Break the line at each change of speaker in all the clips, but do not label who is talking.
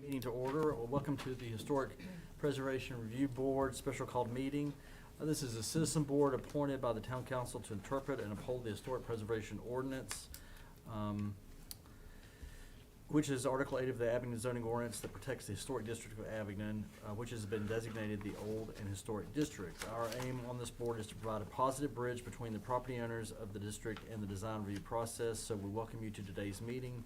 Meeting to order. Welcome to the Historic Preservation Review Board special called meeting. This is a citizen board appointed by the town council to interpret and uphold the historic preservation ordinance, which is Article 8 of the Abingdon zoning ordinance that protects the historic district of Abingdon, which has been designated the Old and Historic District. Our aim on this board is to provide a positive bridge between the property owners of the district and the design review process, so we welcome you to today's meeting.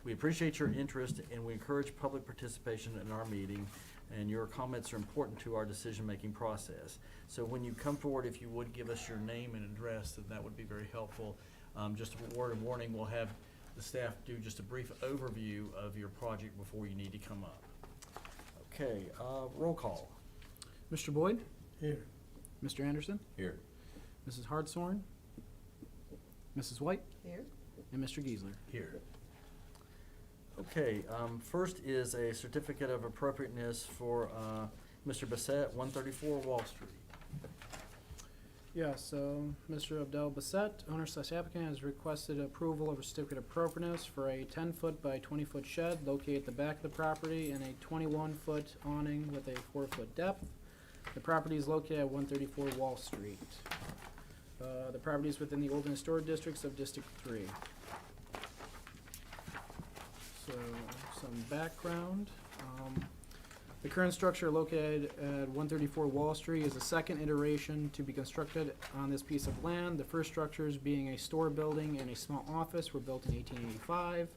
We appreciate your interest and we encourage public participation in our meeting, and your comments are important to our decision-making process. So when you come forward, if you would give us your name and address, then that would be very helpful. Just a word of warning, we'll have the staff do just a brief overview of your project before you need to come up. Okay, roll call.
Mr. Boyd?
Here.
Mr. Anderson?
Here.
Mrs. Hartshorn? Mrs. White?
Here.
And Mr. Giesler?
Here. Okay, first is a certificate of appropriateness for Mr. Bassett, 134 Wall Street.
Yeah, so Mr. Abdel Bassett, owner/applicant, has requested approval of a certificate of appropriateness for a 10-foot by 20-foot shed located at the back of the property and a 21-foot awning with a 4-foot depth. The property is located at 134 Wall Street. The property is within the Old and Historic Districts of District 3. So, some background. The current structure located at 134 Wall Street is the second iteration to be constructed on this piece of land. The first structures, being a store building and a small office, were built in 1885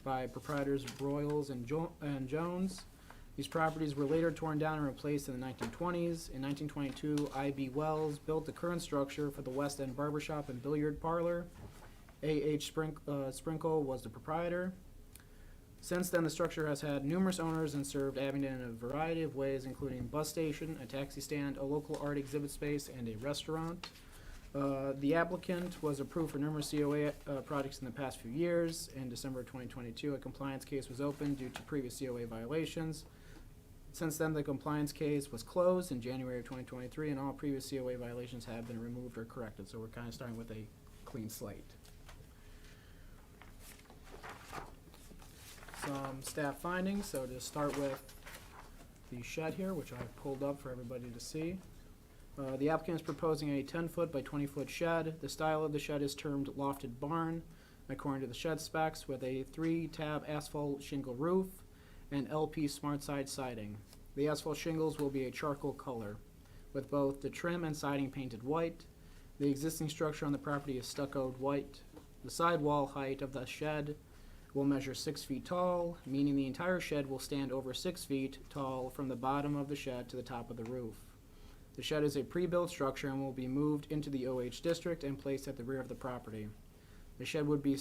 by proprietors Broyles and Jones. These properties were later torn down and replaced in the 1920s. In 1922, I.B. Wells built the current structure for the West End Barbershop and Billiard Parlor. A.H. Sprinkle was the proprietor. Since then, the structure has had numerous owners and served Abingdon in a variety of ways, including a bus station, a taxi stand, a local art exhibit space, and a restaurant. The applicant was approved for numerous COA projects in the past few years. In December of 2022, a compliance case was opened due to previous COA violations. Since then, the compliance case was closed in January of 2023, and all previous COA violations have been removed or corrected. So we're kind of starting with a clean slate. Some staff findings. So to start with the shed here, which I've pulled up for everybody to see. The applicant is proposing a 10-foot by 20-foot shed. The style of the shed is termed lofted barn, according to the shed specs, with a 3-tab asphalt shingle roof and LP smart side siding. The asphalt shingles will be a charcoal color, with both the trim and siding painted white. The existing structure on the property is stuccoed white. The sidewall height of the shed will measure 6 feet tall, meaning the entire shed will stand over 6 feet tall from the bottom of the shed to the top of the roof. The shed is a pre-built structure and will be moved into the OH district and placed at the rear of the property. The shed would be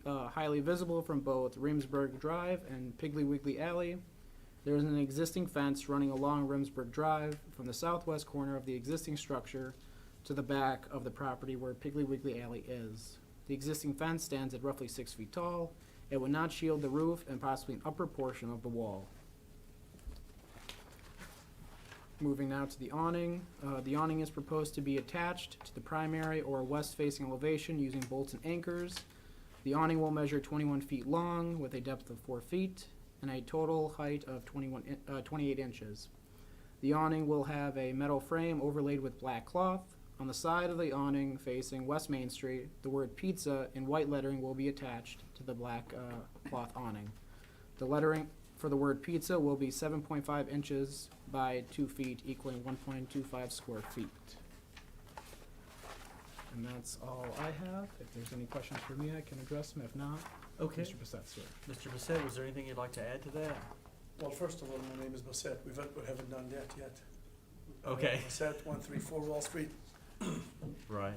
highly visible from both Rimsburg Drive and Piggly Wiggly Alley. There is an existing fence running along Rimsburg Drive from the southwest corner of the existing structure to the back of the property where Piggly Wiggly Alley is. The existing fence stands at roughly 6 feet tall. It would not shield the roof and possibly an upper portion of the wall. Moving now to the awning. The awning is proposed to be attached to the primary or west-facing elevation using bolts and anchors. The awning will measure 21 feet long with a depth of 4 feet and a total height of 28 inches. The awning will have a metal frame overlaid with black cloth. On the side of the awning facing West Main Street, the word pizza in white lettering will be attached to the black cloth awning. The lettering for the word pizza will be 7.5 inches by 2 feet, equaling 1.25 square feet. And that's all I have. If there's any questions for me, I can address them. If not,
Okay.
Mr. Bassett, sir.
Mr. Bassett, was there anything you'd like to add to that?
Well, first of all, my name is Bassett. We haven't done that yet.
Okay.
Bassett, 134 Wall Street.
Right.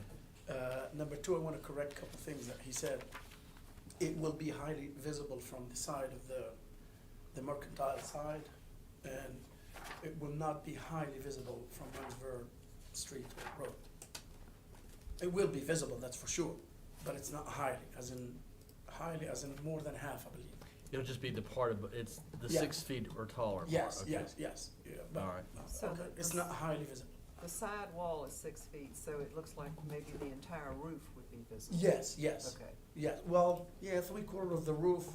Number two, I want to correct a couple of things that he said. It will be highly visible from the side of the mercantile side, and it will not be highly visible from Winsburg Street Road. It will be visible, that's for sure, but it's not highly, as in more than half, I believe.
It'll just be the part of, it's the
Yeah.
6 feet or taller part.
Yes,
Okay.
yes. Yeah, but,
All right.
So
okay, it's not highly visible.
The side wall is 6 feet, so it looks like maybe the entire roof would be visible.
Yes.
Okay.
Yes, well, yeah, 3/4 of the roof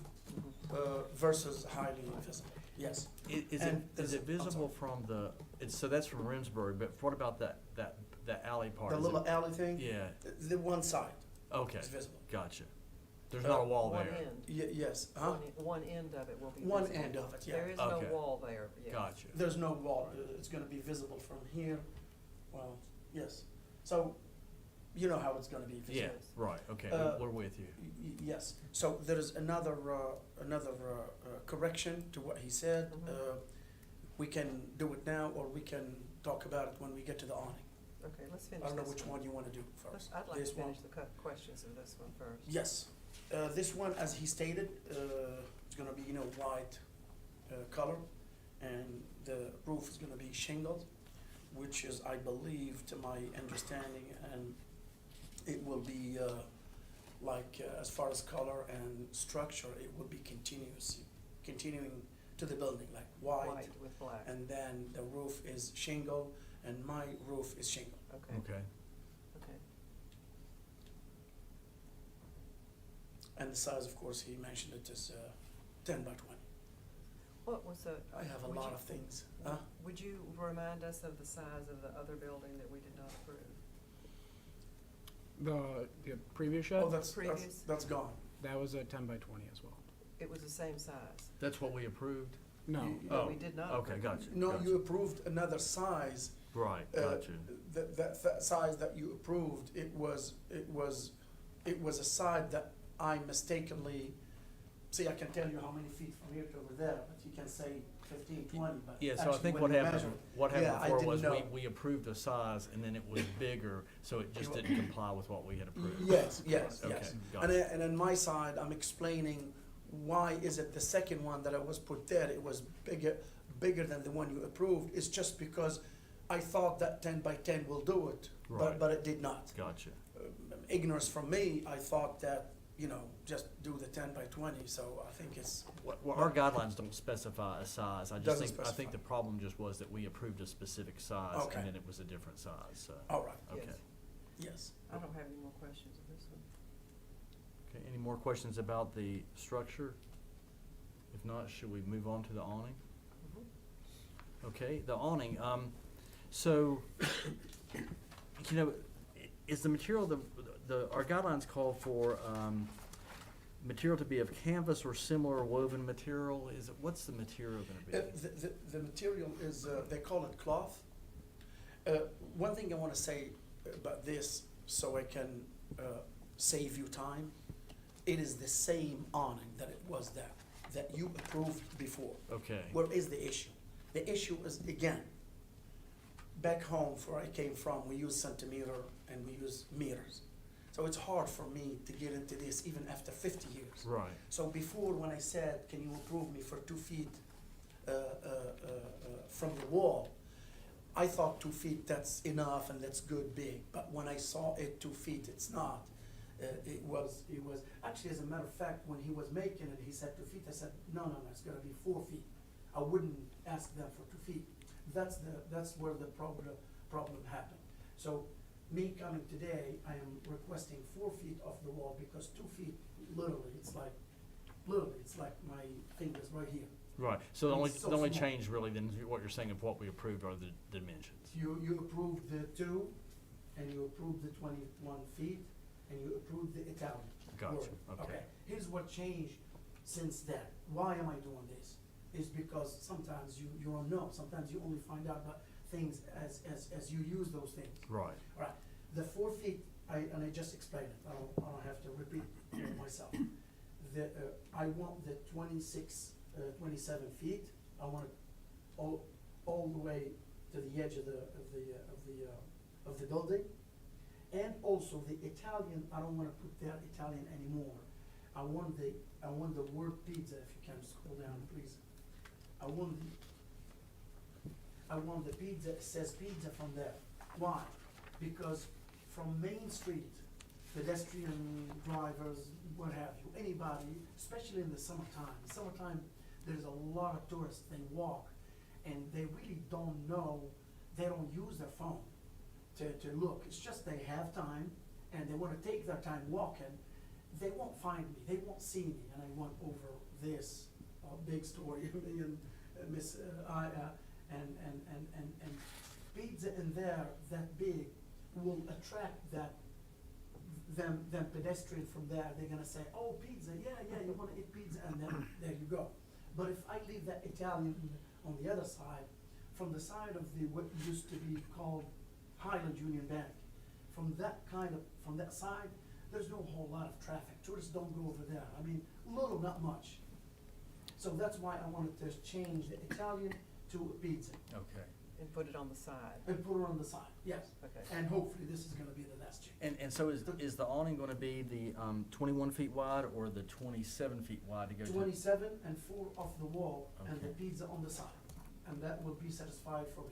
versus highly visible. yes.
Is
And
it
there's- I'm
visible
sorry.
from the, so that's from Remsburg, but what about that alley part?
The
Is it-
little alley thing?
Yeah,
The one side
okay,
is visible.
gotcha. There's not a wall
One
there.
end,
Yes, huh?
one end of it will be
One
visible.
end of it, yeah.
There is no
Okay.
wall there, yes.
Gotcha.
There's no wall, it's gonna be visible from here, well, yes. So, you know how it's gonna be visible.
Yeah, right, okay,
Uh,
we're with you.
Yes, so there is another correction to what he said.
Mhm.
We can do it now, or we can talk about it when we get to the awning.
Okay, let's
I
finish
don't know
this
which one you wanna do first.
I'd like to
This one?
finish the questions of this one first.
Yes, this one, as he stated, it's gonna be, white color, and the roof is gonna be shingled, which is, I believe, to my understanding, and it will be, as far as color and structure, it will be continuing to the building, like white,
White with black,
and then the roof is shingle, and my roof is shingle.
okay,
Okay,
okay.
And the size, of course, he mentioned it is 10 by 20.
What was the?
I have a
would
lot
you-
of things.
Would you remind us of the size of the other building that we did not approve?
The previous shed,
Oh, that's
Previous?
that's gone.
that was a 10 by 20 as well.
It was the same size.
that's what we approved?
No,
You-
No,
Oh,
we did not.
okay,
approve.
gotcha.
No,
gotcha.
you approved another size.
Right,
uh,
gotcha.
That size that you approved, it was a side that I mistakenly, see, I can tell you how many feet from here to over there, but you can say 15, 20, but
Yeah, so I
actually
think
when
what
you
happened,
measure-
what
Yeah,
happened
I
before
didn't
was
know.
we approved the size and then it was bigger, so it just didn't comply with what we had approved.
Yes, yes,
Okay,
yes.
got
And,
it.
and on my side, I'm explaining why is it the second one that I was put there, it was bigger than the one you approved. It's just because I thought that 10 by 10 will do it,
Right.
but it did not.
Gotcha.
Ignorance from me, I thought that, just do the 10 by 20, so I think it's,
Well, our guidelines don't specify a size, I just
Doesn't
think, I think
specify.
the problem just was that we approved a specific size
Okay.
and then it was a different size, so,
all right,
okay.
Yes.
yes.
I don't have any more questions of this one.
Okay, any more questions about the structure? If not, should we move on to the awning? Okay, the awning, so, is the material, our guidelines call for, material to be of canvas or similar woven material, what's the material gonna be?
The material is, they call it cloth. One thing I want to say about this, so I can save you time, it is the same awning that it was that you approved before.
Okay,
Where is the issue? The issue is, again, back home where I came from, we use centimeter and we use meters. So it's hard for me to get into this even after 50 years.
right,
So before, when I said, can you approve me for 2 feet from the wall, I thought 2 feet, that's enough and that's good big. But when I saw it 2 feet, it's not. It was, actually, as a matter of fact, when he was making it, he said 2 feet. I said, no, it's gonna be 4 feet. I wouldn't ask them for 2 feet. That's where the problem happened. So me coming today, I am requesting 4 feet off the wall because 2 feet, literally, it's like my fingers right here.
right, so the
It's so
only
small.
change really then, what you're saying of what we approved are the dimensions.
You approved the 2, and you approved the 21 feet, and you approved the Italian.
Gotcha,
word.
okay.
Here's what changed since then. Why am I doing this? Is because sometimes you don't know. Sometimes you only find out about things as you use those things.
Right,
All right, the 4 feet, I just explained it, I don't have to repeat myself. I want the 27 feet, I want it all the way to the edge of the building. And also the Italian, I don't wanna put that Italian anymore. I want the word pizza, if you can scroll down, please. I want the pizza, it says pizza from there. Why? Because from Main Street, pedestrian drivers, what have you, anybody, especially in the summertime, there's a lot of tourists, they walk, and they really don't know, they don't use their phone to look. It's just they have time, and they wanna take their time walking, they won't find me, they won't see me, and I want over this big story, $1 million Miss, and pizza in there that big will attract them pedestrian from there. They're gonna say, oh, pizza, yeah, you wanna eat pizza, and then there you go. But if I leave that Italian on the other side, from the side of what used to be called Highland Union Bank, from that side, there's no whole lot of traffic. Tourists don't go over there. I mean, little, not much. So that's why I wanted to change the Italian to pizza
Okay.
And put it on the side.
and put it on the side, yes.
Okay.
And hopefully this is gonna be the last change.
And so is the awning gonna be the 21 feet wide or the 27 feet wide to go to?
27 and 4 off the wall and the
Okay.
pizza on the side. And that will be satisfied for me.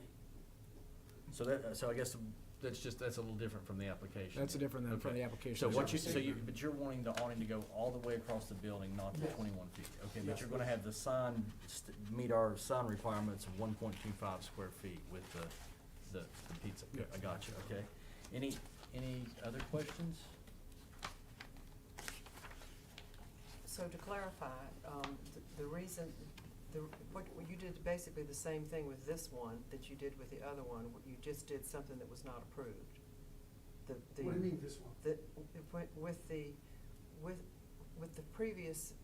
So I guess that's a little different from the application.
That's different than from
Okay.
the application.
So
Sure.
but you're wanting the awning to go all the way across the building, not the
Yes.
21 feet? Okay, but
Yes,
you're gonna
please.
have the sign, meet our sign requirements of 1.25 square feet with the pizza.
Yeah.
I got you, okay. Any other questions?
So to clarify, the reason, what you did basically the same thing with this one that you did with the other one, you just did something that was not approved.
What do you mean, this one?
With the previous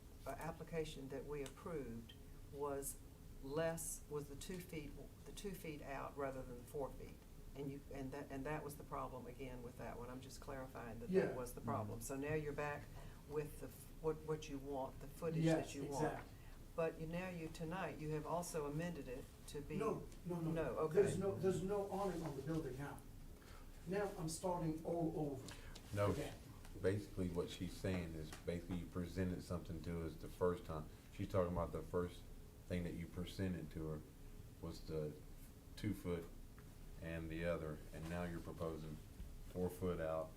application that we approved was the 2 feet out rather than 4 feet. And that was the problem again with that one. I'm just clarifying that
Yeah.
that was the problem. So now you're back with what you want, the footage
Yes,
that you want.
exact.
But tonight, you have also amended it to be.
No,
No, okay.
There's no awning on the building now. Now I'm starting all over
No,
again.
basically what she's saying is basically you presented something to us the first time. She's talking about the first thing that you presented to her was the 2 foot and the other, and now you're proposing 4 foot out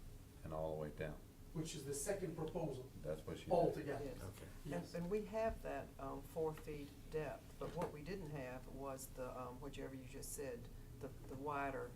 and all the way down.
Which is the second proposal
That's what she said.
altogether.
Yes.
Okay.
Yes.
And we have that 4 feet depth, but what we didn't have was the, whichever you just said, the wider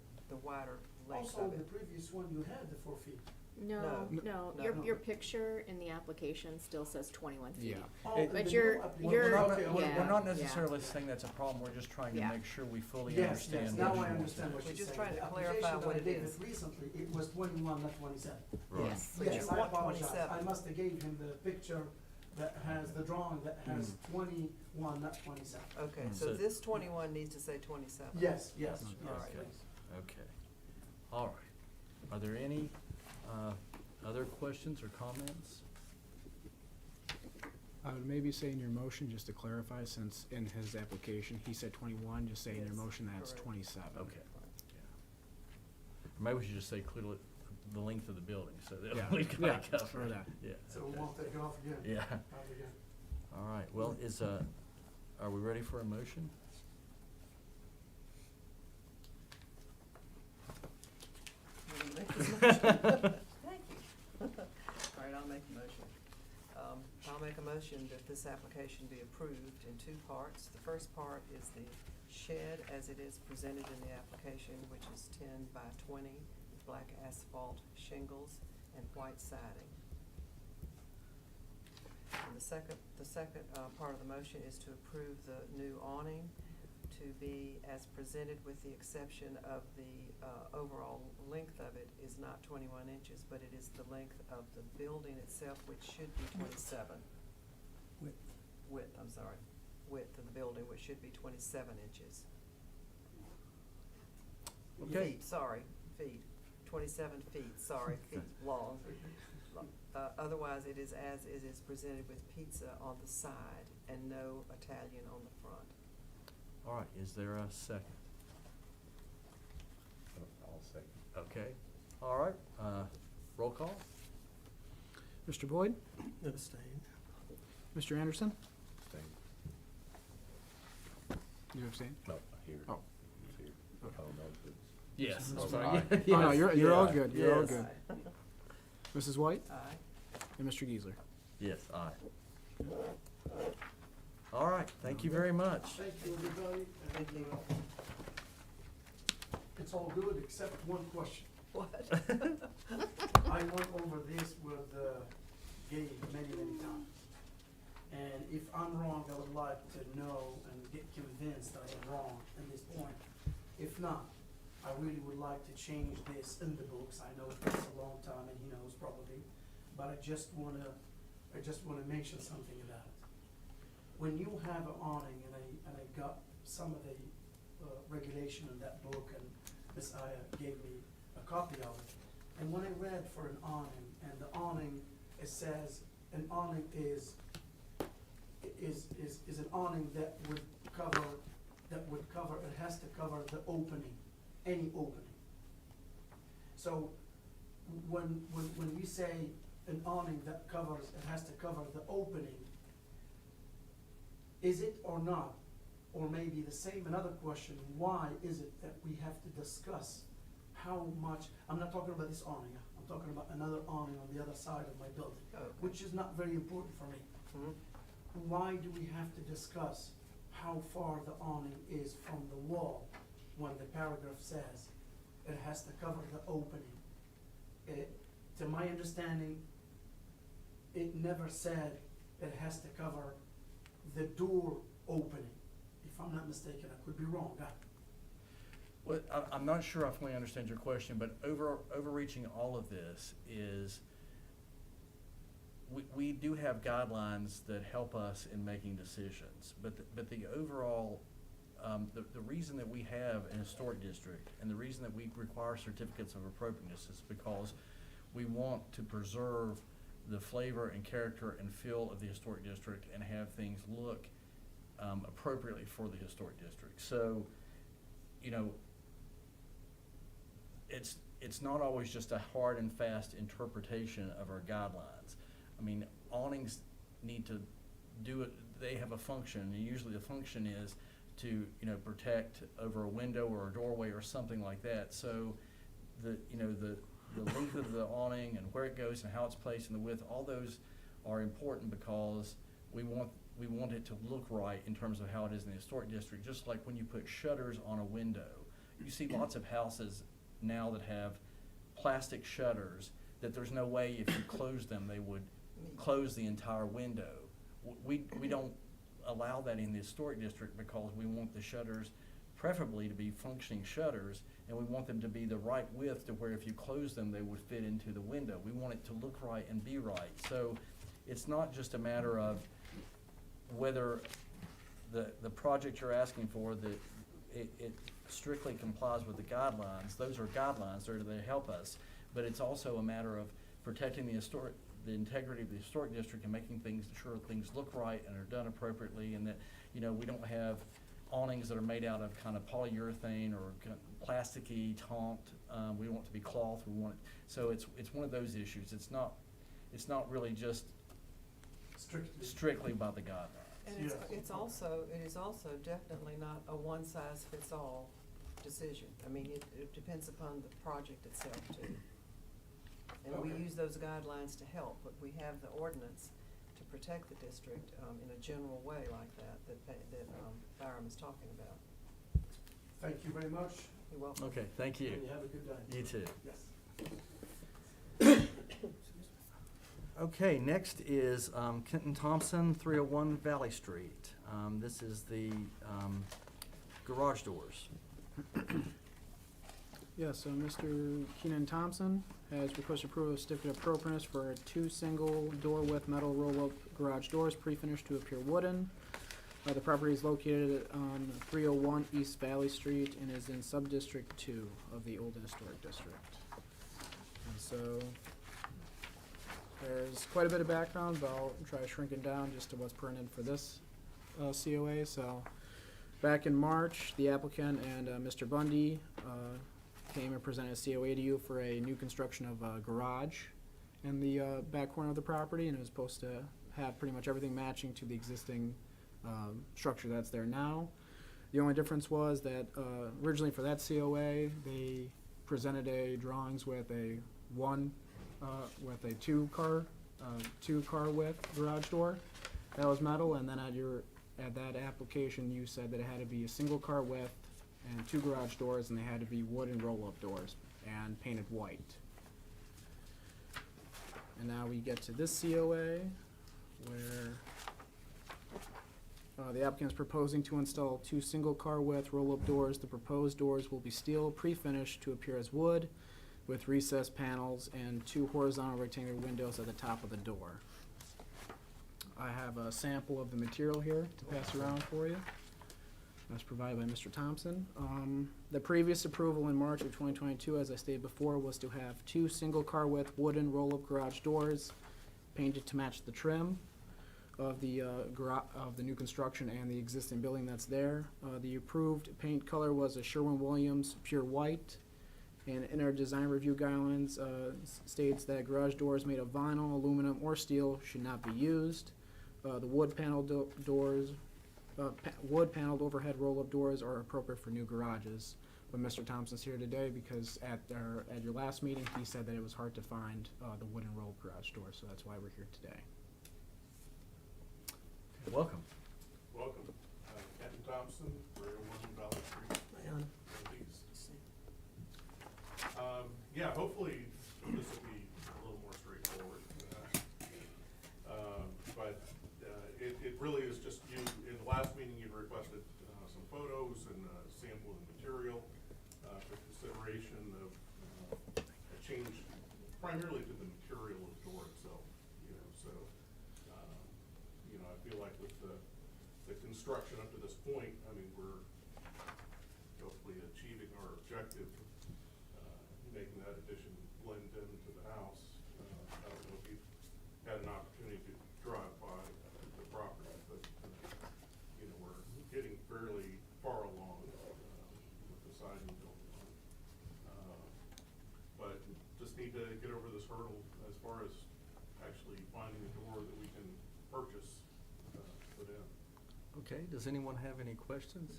length
Also,
of
the
it.
previous one, you had the 4 feet.
No.
No.
Your picture in the application still says 21 feet.
Yeah.
Oh,
It-
in
But
the
you're-
new application.
you're-
Okay,
We're
okay.
not
Yeah.
necessarily saying that's a problem, we're just trying to
Yeah.
make sure we fully
Yes,
understand.
yes,
what
now
you
I
want.
understand what
We're
she's
just
saying.
trying to
The
clarify
application that
what
I
it
gave
is.
recently, it was 21, not 27.
Right.
Yes.
But
Yes,
you
I
want
apologize.
27.
I must have gave him the picture that has, the drawing that has
Mm.
21, not 27.
Okay,
So-
so this 21 needs to say 27.
Yes, yes,
Okay.
yes,
All right.
please.
Okay, all right. Are there any other questions or comments?
I would maybe say in your motion, just to clarify, since in his application, he said 21, just say in your
Yes,
motion that it's
correct.
27.
Okay. Or maybe we should just say clearly the length of the building, so that
Yeah,
we got
yeah,
it covered.
or that.
Yeah.
So we
okay.
won't take it off again.
Yeah,
Out again.
all right, well, are we ready for a motion?
You wanna make this motion? Thank you. All right, I'll make a motion. I'll make a motion that this application be approved in 2 parts. The first part is the shed as it is presented in the application, which is 10 by 20, with black asphalt shingles and white siding. And the second part of the motion is to approve the new awning to be as presented, with the exception of the overall length of it is not 21 inches, but it is the length of the building itself, which should be 27. Width, I'm sorry. Width of the building, which should be 27 inches.
Okay.
Feet, sorry, feet. 27 feet, sorry, feet long. Otherwise, it is as it is presented with pizza on the side and no Italian on the front.
All right, is there a second?
I'll second.
Okay, all right, roll call?
Mr. Boyd?
Abstain.
Mr. Anderson?
Abstain.
You abstain?
No, here.
Oh.
It's here.
Okay.
Oh, no, it's.
Yes.
Oh,
sorry.
aye.
Oh, no, you're all
Yes.
good, you're all
Yes.
good. Mrs. White
Aye.
and Mr. Geisler?
Yes, aye. All right, thank you very much.
Thank you, everybody.
Thank you.
It's all good except one question.
What?
I went over this with Gabe many, many times. And if I'm wrong, I would like to know and get convinced that I am wrong at this point. If not, I really would like to change this in the books. I know it's a long time and he knows probably, but I just wanna mention something about it. When you have an awning, and I got some of the regulation in that book, and Miss Aya gave me a copy of it. And when I read for an awning, and the awning, it says an awning is an awning that would cover, it has to cover the opening, any opening. So when we say an awning that covers, it has to cover the opening, is it or not? Or maybe the same, another question, why is it that we have to discuss how much, I'm not talking about this awning, I'm talking about another awning on the other side of my building,
Okay.
which is not very important for me.
Mhm.
Why do we have to discuss how far the awning is from the wall when the paragraph says it has to cover the opening? To my understanding, it never said it has to cover the door opening. If I'm not mistaken, I could be wrong.
Well, I'm not sure I fully understand your question, but overreaching all of this is, we do have guidelines that help us in making decisions, but the overall, the reason that we have an historic district and the reason that we require certificates of appropriateness is because we want to preserve the flavor and character and feel of the historic district and have things look appropriately for the historic district. So, you know, it's not always just a hard and fast interpretation of our guidelines. I mean, awnings need to do it, they have a function, and usually the function is to, you know, protect over a window or a doorway or something like that. So the length of the awning and where it goes and how it's placed and the width, all those are important because we want it to look right in terms of how it is in the historic district. Just like when you put shutters on a window, you see lots of houses now that have plastic shutters that there's no way if you close them they would close the entire window. We don't allow that in the historic district because we want the shutters preferably to be functioning shutters, and we want them to be the right width to where if you close them they would fit into the window. We want it to look right and be right. So it's not just a matter of whether the project you're asking for, that it strictly complies with the guidelines. Those are guidelines, they help us, but it's also a matter of protecting the integrity of the historic district and making sure things look right and are done appropriately, and that, you know, we don't have awnings that are made out of kind of polyurethane or plasticky taunt. We want it to be cloth. So it's one of those issues. It's not really just strictly by the guidelines.
And it is also definitely not a one-size-fits-all decision. I mean, it depends upon the project itself too. And we
Okay.
use those guidelines to help, but we have the ordinance to protect the district in a general way like that Byram is talking about.
Thank you very much.
You're welcome.
Okay, thank you.
And you have a good day.
You too.
Yes.
Okay, next is Kenton Thompson, 301 Valley Street. This is the garage doors.
Yeah, so Mr. Keenan Thompson has requested approval of certificate of appropriateness for 2 single door width metal roll-up garage doors, pre-finished to appear wooden. The property is located on 301 East Valley Street and is in Sub-District 2 of the Old Historic District. And so there's quite a bit of background, but I'll try to shrink it down just to what's printed for this COA. So back in March, the applicant and Mr. Bundy came and presented a COA to you for a new construction of a garage in the back corner of the property, and it was supposed to have pretty much everything matching to the existing structure that's there now. The only difference was that originally for that COA, they presented a drawings with a two car width garage door that was metal, and then at that application you said that it had to be a single car width and 2 garage doors, and they had to be wooden roll-up doors and painted white. And now we get to this COA where The applicant is proposing to install 2 single-car width roll-up doors. The proposed doors will be steel, pre-finished to appear as wood, with recessed panels and 2 horizontal rectangular windows at the top of the door. I have a sample of the material here to pass around for you. That's provided by Mr. Thompson. The previous approval in March of 2022, as I stated before, was to have 2 single-car width wooden roll-up garage doors painted to match the trim of the new construction and the existing building that's there. The approved paint color was a Sherwin-Williams pure white, and in our design review guidelines states that garage doors made of vinyl, aluminum, or steel should not be used. The wood paneled doors, wood paneled overhead roll-up doors are appropriate for new garages. But Mr. Thompson's here today because at your last meeting, he said that it was hard to find the wooden roll garage door, so that's why we're here today.
Welcome.
Welcome. Captain Thompson, 301 Valley Street. Please. Yeah, hopefully this will be a little more straightforward. But it really is just you, in the last meeting you requested some photos and a sample of the material for consideration of a change primarily to the material of the door itself, you know, so you know, I feel like with the construction up to this point, I mean, we're hopefully achieving our objective, making that addition blend into the house. I don't know if you've had an opportunity to drive by the property, but you know, we're getting fairly far along with the siding going on. But just need to get over this hurdle as far as actually finding a door that we can purchase, put in.
Okay, does anyone have any questions?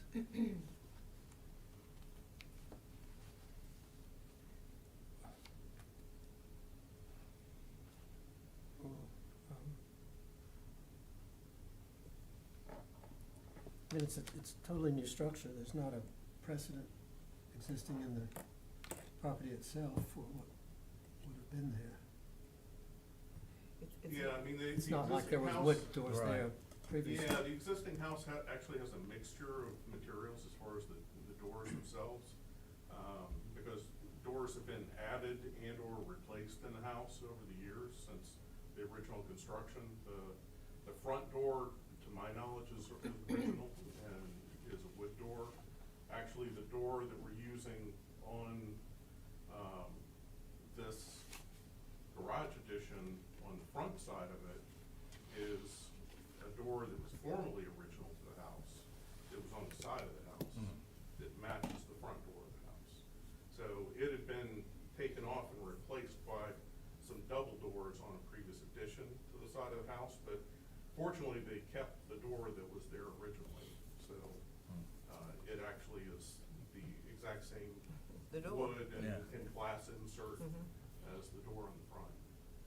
And it's a totally new structure, there's not a precedent existing in the property itself for what would have been there.
Yeah, I mean,
It's not like there was wood doors there previously.
Yeah, the existing house actually has a mixture of materials as far as the doors themselves. Because doors have been added and or replaced in the house over the years since the original construction. The front door, to my knowledge, is original and is a wood door. Actually, the door that we're using on this garage addition on the front side of it is a door that was formerly original to the house. It was on the side of the house. That matches the front door of the house. So it had been taken off and replaced by some double doors on a previous addition to the side of the house, but fortunately they kept the door that was there originally. So it actually is the exact same
The door.
wood and glass insert as the door on the front.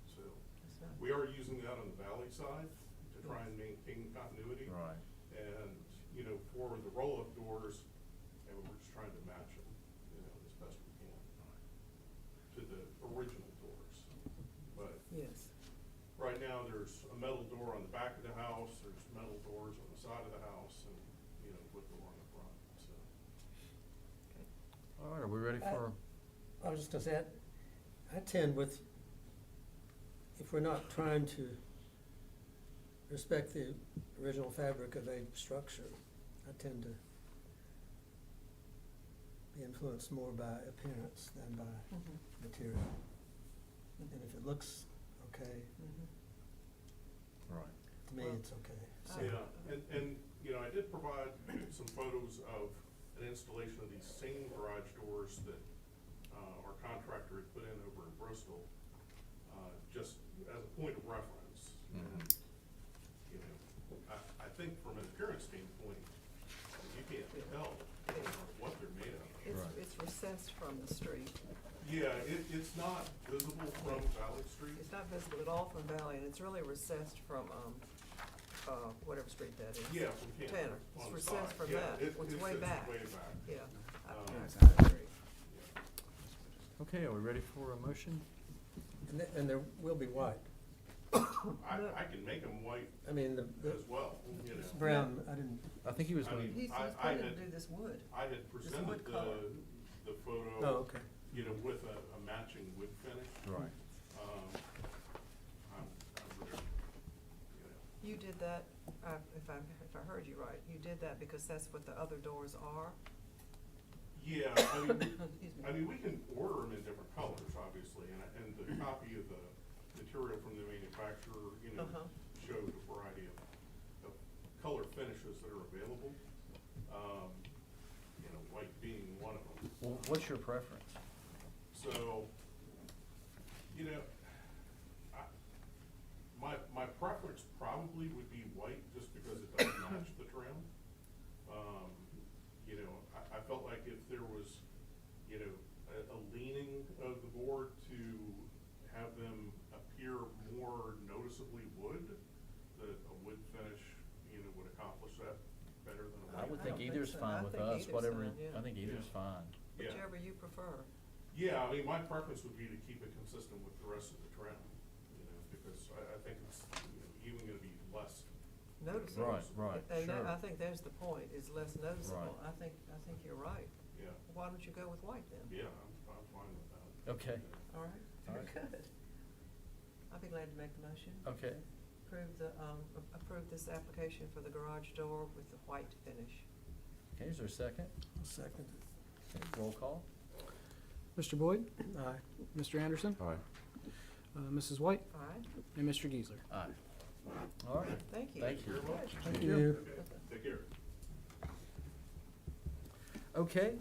So
That's not-
we are using that on the valley side to try and maintain continuity.
Right.
And, you know, for the roll-up doors, and we're just trying to match them, you know, as best we can to the original doors. But
Yes.
right now, there's a metal door on the back of the house, there's metal doors on the side of the house, and, you know, wood door on the front, so.
All right, are we ready for?
I was just gonna say, I tend with, if we're not trying to respect the original fabric of a structure, I tend to be influenced more by appearance than by material. And if it looks okay,
Right.
to me,
Well,
it's okay. So-
Yeah, and, you know, I did provide some photos of an installation of these same garage doors that, our contractor had put in over in Bristol, just as a point of reference. And, you know, I think from an appearance standpoint, you can't tell what they're made of.
Right.
It's recessed from the street.
Yeah, it's not visible from Valley Street.
It's not visible at all from Valley, and it's really recessed from, whatever street that is.
Yeah, from Tanner.
Tanner. It's
on the
recessed
side.
from
Yeah,
that. It's way
sits
back.
way back.
Yeah.
Um,
I agree.
Okay, are we ready for a motion?
And there will be white.
I can make them white
I mean, the
as well, you know.
it's brown, I didn't,
I think he was
I
going,
mean,
He's
I
planning to
had-
do this wood.
I had
wood
presented
color.
the photo,
oh, okay.
you know, with a matching wood finish.
right.
I'm really, you know,
You did that, if I heard you right, you did that because that's what the other doors are?
yeah,
Excuse me.
I mean, we can order them in different colors, obviously, and the copy of the material from the manufacturer, you know,
Uh-huh.
showed a variety of color finishes that are available. You know, white being one of them.
Well, what's your preference?
So, you know, my preference probably would be white, just because it does match the trim. You know, I felt like if there was, you know, a leaning of the board to have them appear more noticeably wood, that a wood finish, you know, would accomplish that better than a
I
white.
would
I
think
don't think
either's
so.
fine
I
with
think
us,
either's
whatever,
fine, yeah.
I think either's
Yeah.
fine.
Yeah.
Whichever you prefer.
Yeah, I mean, my preference would be to keep it consistent with the rest of the trim, you know, because I think it's, you know, even gonna be less.
Noticeable.
Right, right,
And that,
sure.
I think there's the point, is less noticeable.
Right.
I think you're right.
Yeah,
Why don't you go with white then?
yeah, I'm fine with that.
Okay,
All right, very
All right.
good. I'll be glad to make the motion.
okay.
Approve this application for the garage door with the white finish.
Okay, is there a second?
I'll second it.
Okay, roll call.
Mr. Boyd,
Aye.
Mr. Anderson,
All right.
Mrs. White,
All right,
and Mr. Geisler.
Aye. All right,
thank you.
thank you.
Very much.
Thank you.
Okay, take care.
Okay,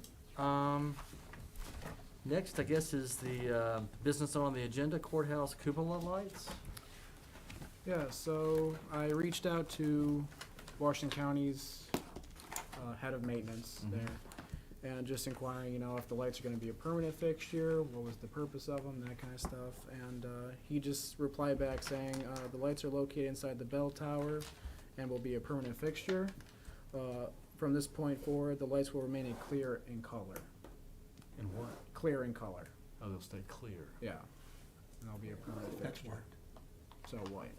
next, I guess, is the, business on the agenda, courthouse cupola lights.
Yeah, so I reached out to Washington County's head of maintenance
Mhm.
there, and just inquiring, you know, if the lights are gonna be a permanent fixture, what was the purpose of them, that kind of stuff. And he just replied back saying, the lights are located inside the bell tower and will be a permanent fixture. From this point forward, the lights will remain clear in color.
And what?
Clear in color,
Oh, they'll stay clear.
yeah. And that'll be a permanent
That's
fixture.
worked.
So white.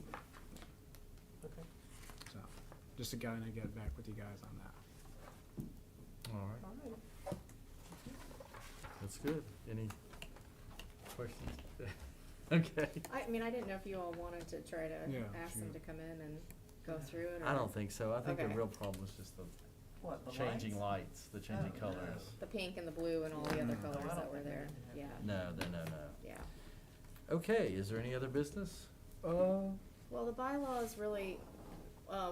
Okay,
So, just to kind of get back with you guys on that.
All right,
all right.
that's good. Any questions? Okay.
I mean, I didn't know if you all wanted to try to
Yeah,
ask them
sure.
to come in and go through it, or.
I don't think so. I think the
Okay.
real problem is just the
What, the
changing
lights?
lights, the changing
Oh,
colors.
The pink and the blue and all the other
Mm.
colors
Oh, I
that
don't
were
think we
there,
need to have
yeah,
that.
No.
yeah.
Okay, is there any other business?
Well, the bylaws really,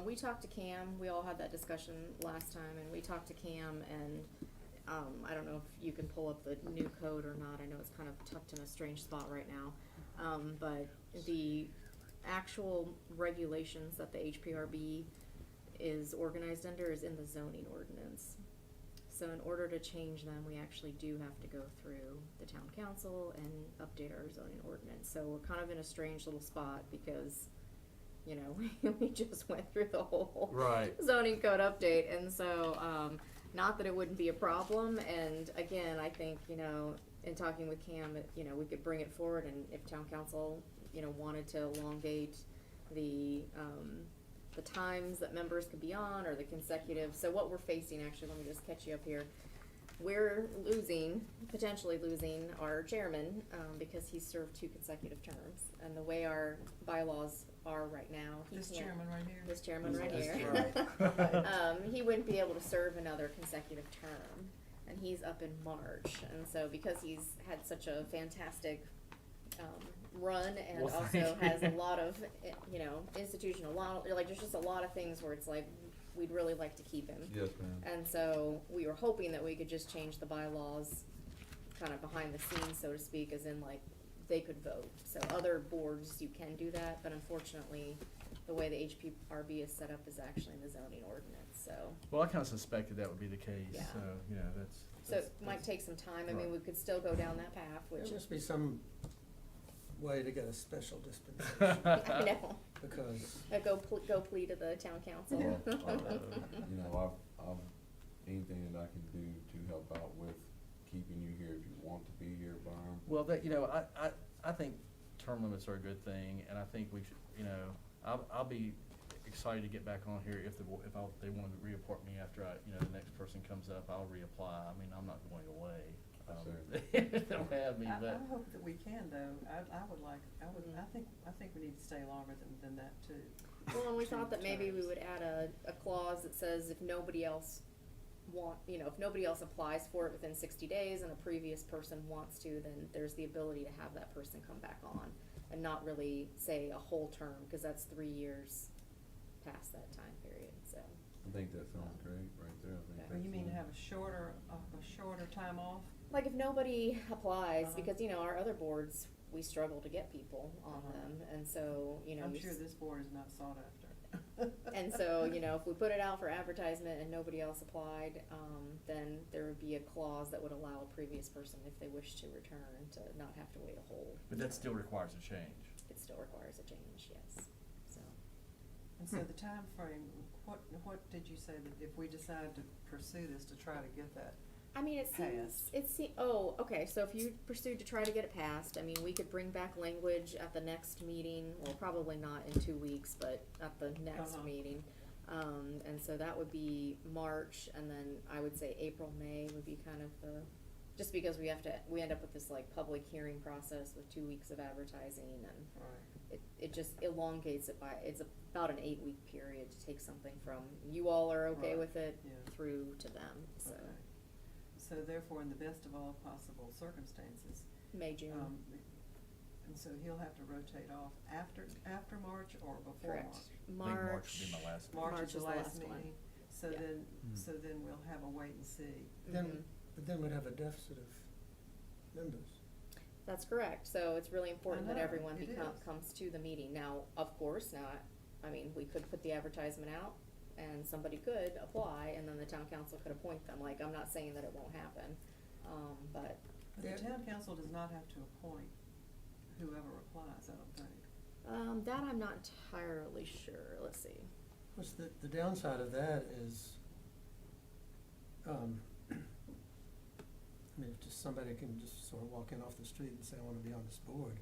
we talked to Cam, we all had that discussion last time, and we talked to Cam, and, I don't know if you can pull up the new code or not, I know it's kind of tucked in a strange spot right now. But the actual regulations that the HPRB is organized under is in the zoning ordinance. So in order to change them, we actually do have to go through the town council and update our zoning ordinance. So we're kind of in a strange little spot because, you know, we just went through the whole
Right.
zoning code update, and so, not that it wouldn't be a problem, and again, I think, you know, in talking with Cam, you know, we could bring it forward, and if town council, you know, wanted to elongate the times that members could be on, or the consecutive, so what we're facing, actually, let me just catch you up here. We're potentially losing our chairman, because he served 2 consecutive terms, and the way our bylaws are right now, he can't.
This chairman right here?
This chairman right
This
here.
Right.
He wouldn't be able to serve another consecutive term, and he's up in March, and so because he's had such a fantastic, run, and
Well,
also
thank
has a
you.
lot of, you know, institutional, like, there's just a lot of things where it's like, we'd really like to keep him.
Yes, ma'am.
And so, we were hoping that we could just change the bylaws kind of behind the scenes, so to speak, as in like, they could vote. So other boards, you can do that, but unfortunately, the way the HPRB is set up is actually in the zoning ordinance, so.
Well, I kind of suspected that would be the case,
Yeah.
so, you know, that's.
So it might take some time, I mean,
Right.
we could still go down that path,
There
which,
must be some way to get a special dispensation,
I know,
because
go plead to the town council.
You know, I've, anything that I can do to help out with keeping you here if you want to be here, Byron.
Well, that, you know, I think term limits are a good thing, and I think we should, you know, I'll be excited to get back on here if they want to reappoint me after the next person comes up, I'll reapply. I mean, I'm not going away. They'll have me,
I
but.
hope that we can though. I think we need to stay longer than that too.
Well, and we
Two
thought that maybe we
terms.
would add a clause that says if nobody else if nobody else applies for it within 60 days and a previous person wants to, then there's the ability to have that person come back on and not really say a whole term, because that's 3 years past that time period, so.
I think that sounds great right there. I think
Okay.
Or you
that's
mean to
fine.
have a shorter time off?
Like if nobody applies,
Uh-huh.
because, our other boards, we struggle to get people on
Uh-huh.
them, and so,
I'm
you
sure
s-
this board is not sought after.
And so, if we put it out for advertisement and nobody else applied, then there would be a clause that would allow a previous person, if they wish to return, to not have to wait a whole.
But that still requires a change.
It still requires a change, yes, so.
And so the time frame, what did you say that if we decide to pursue this to try to get that?
I mean, okay, so if you pursued to try to get it passed, I mean, we could bring back language at the next meeting, well, probably not in 2 weeks, but at the next
Uh-huh.
meeting. And so that would be March, and then I would say April, May would be kind of just because we end up with this like public hearing process with 2 weeks of advertising, and
Right.
it just elongates it it's about an 8-week period to take something from you all are okay
Right.
with it
Yeah.
through to them, so.
Okay. So therefore, in the best of all possible circumstances,
May, June.
and so he'll have to rotate off after March or before
Correct.
March?
I think March would be my last.
March is the last
one.
meeting, so
Yeah.
then we'll have a wait and see.
Then,
Mhm.
but then we'd have a deficit of members.
That's correct, so it's really important that
know,
everyone
it is.
comes to the meeting. Now, of course, we could put the advertisement out, and somebody could apply, and then the town council could appoint them, like, I'm not saying that it won't happen, but,
But the town council does not have to appoint whoever applies, I don't think.
that I'm not entirely sure, let's see.
What's the downside of that is, if just somebody can just sort of walk in off the street and say, I wanna be on this board,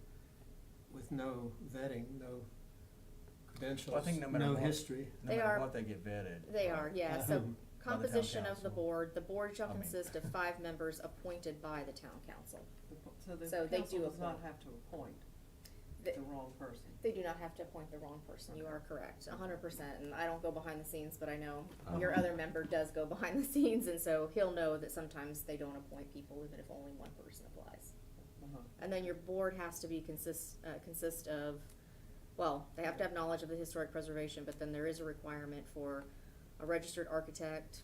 with no vetting, no credentials,
Well, I think no matter
no
what-
history.
No
They
matter
are-
what, they get vetted.
They
right?
are, yeah,
By
so
whom?
By the town
composition of the
council.
board shall
I mean-
consist of 5 members appointed by the town council.
So the
So they
council
do
does not
appoint.
have to appoint
They-
the wrong person.
They do not have to appoint the wrong person, you
Okay.
are correct, 100%, and I don't go behind the scenes, but I know
Uh-huh.
your other member does go behind the scenes, and so he'll know that sometimes they don't appoint people even if only one person applies.
Uh-huh.
And then your board has to be consist of, well, they have to have knowledge of the historic preservation, but then there is a requirement for a registered architect,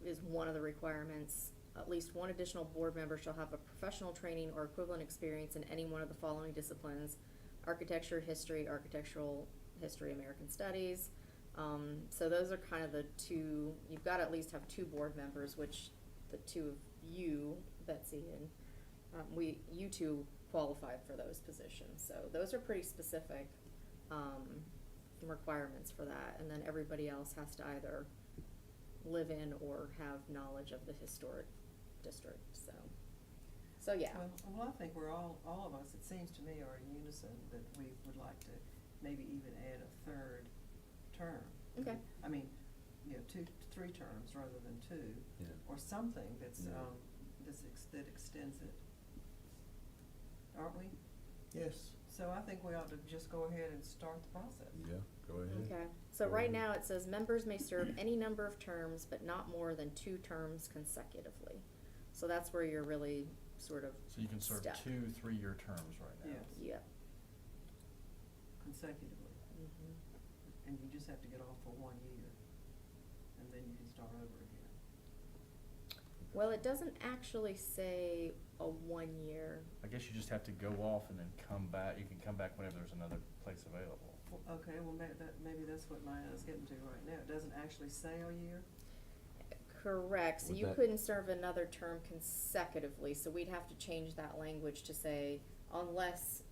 is one of the requirements. At least one additional board member shall have a professional training or equivalent experience in any one of the following disciplines: architecture, history, architectural history, American studies. So those are kind of the two, you've got to at least have 2 board members, which the 2 of you, Betsy, and you 2 qualified for those positions. So those are pretty specific requirements for that, and then everybody else has to either live in or have knowledge of the historic district, so yeah.
Well, I think we're all of us, it seems to me, are in unison that we would like to maybe even add a 3rd term.
Okay.
I mean, 3 terms rather than 2,
Yeah.
or something that's,
Yeah.
that extends it. Aren't we?
Yes.
So I think we ought to just go ahead and start the process.
Yeah, go ahead.
Okay, so
Go
right
ahead.
now it says members may serve any number of terms, but not more than 2 terms consecutively. So that's where you're really sort of
So you can serve
stuck.
2 3-year terms right now.
Yes.
Yep.
Consecutively,
Mhm.
and you just have to get off for 1 year, and then you can start over again.
Well, it doesn't actually say a 1 year.
I guess you just have to go off and then come back. You can come back whenever there's another place available.
Well, okay, well, maybe that's what mine is getting to right now. It doesn't actually say a year?
Correct, so
Would
you
that-
couldn't serve another term consecutively, so we'd have to change that language to say unless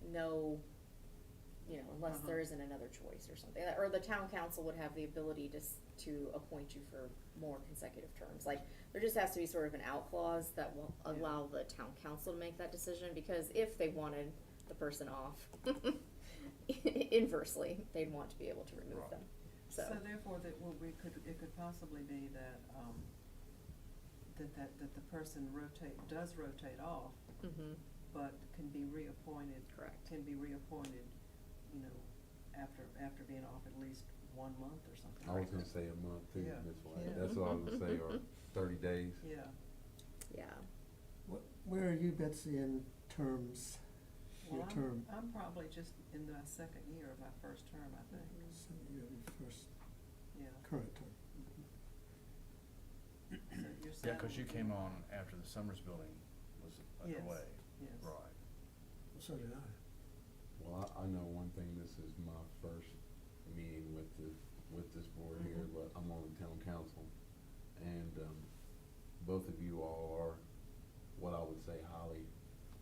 unless
Uh-huh.
there isn't another choice or something. Or the town council would have the ability to to appoint you for more consecutive terms. Like, there just has to be sort of an out clause that will
Yeah.
allow the town council to make that decision, because if they wanted the person off, inversely, they'd want to be able to remove
Right.
them,
So
so.
therefore, that, well, it could possibly be that, that the person does rotate off,
Mm-hmm,
but can be reappointed,
correct.
you know, after being off at least 1 month or something.
I was gonna say a month too,
Yeah.
Ms. White.
Yeah.
That's what I was gonna say, or 30 days.
Yeah,
Yeah,
Where are you, Betsy, in terms,
well,
your term?
I'm probably just in my second year of my first term, I think,
So you have your first
yeah.
current term.
So you're
Yeah, cause you
settled.
came on after the Summers building was
Yes.
underway.
Yes.
Right.
So did I.
Well, I know one thing, this is my first meeting with this board here,
Mhm.
but I'm on the town council. And, both of you all are what I would say highly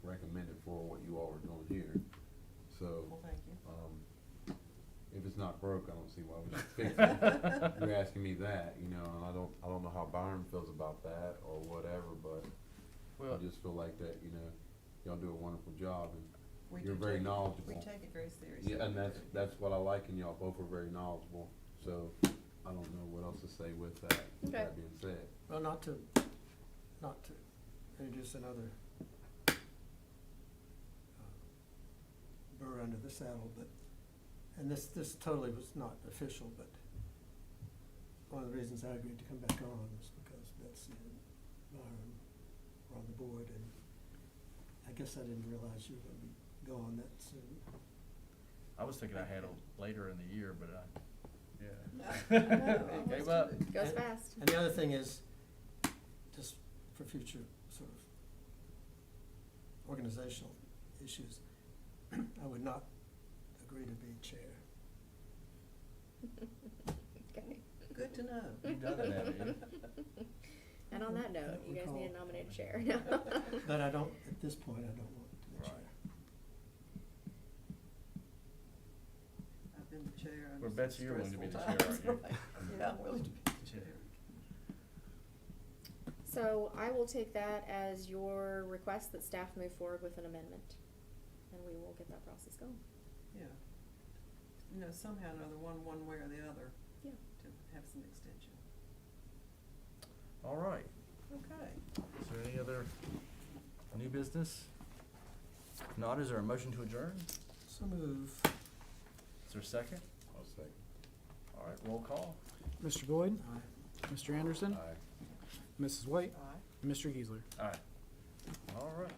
recommended for what you all are doing here. So,
Well, thank you.
if it's not broke, I don't see why we should fix it. You're asking me that, you know, and I don't know how Byron feels about that or whatever, but I
Well,
just feel like that, you know, y'all do a wonderful job and
We
you're
do
very
take it-
knowledgeable.
We take it very seriously.
Yeah, and that's what I like, and y'all both are very knowledgeable, so I don't know what else to say with that, with
Okay.
that being said.
Well, not to introduce another burr under the saddle, but, and this totally was not official, but one of the reasons I agreed to come back on was because Betsy and Byron were on the board, and I guess I didn't realize you were gonna be gone that soon.
I was thinking I had it later in the year, but
I
yeah.
know,
Gave
almost
up.
did it.
goes
And-
fast.
And the other thing is, just for future sort of organizational issues, I would not agree to be chair.
Okay.
Good to know.
You've done it, haven't you?
And on that note,
That
you guys
we
need a
call-
nominated chair.
But I don't, at this point, I don't want to be
Right.
chair.
I've been the chair.
Well,
under
Betsy,
some
you're willing to be the
stressful
chair,
times,
aren't you?
right. Yeah, I'm willing to be the
Chair.
chair.
So I will take that as your request that staff move forward with an amendment, and we will get that process going.
Yeah. You know, somehow or another, one way or the other,
Yeah.
to have some extension.
All right.
Okay.
Is there any other new business? If not, is there a motion to adjourn?
So move.
Is there a second?
I'll say.
All right, roll call.
Mr. Boyd,
Aye.
Mr. Anderson,
Aye.
Mrs. White,
Aye.
and Mr. Geisler.
Aye. All right.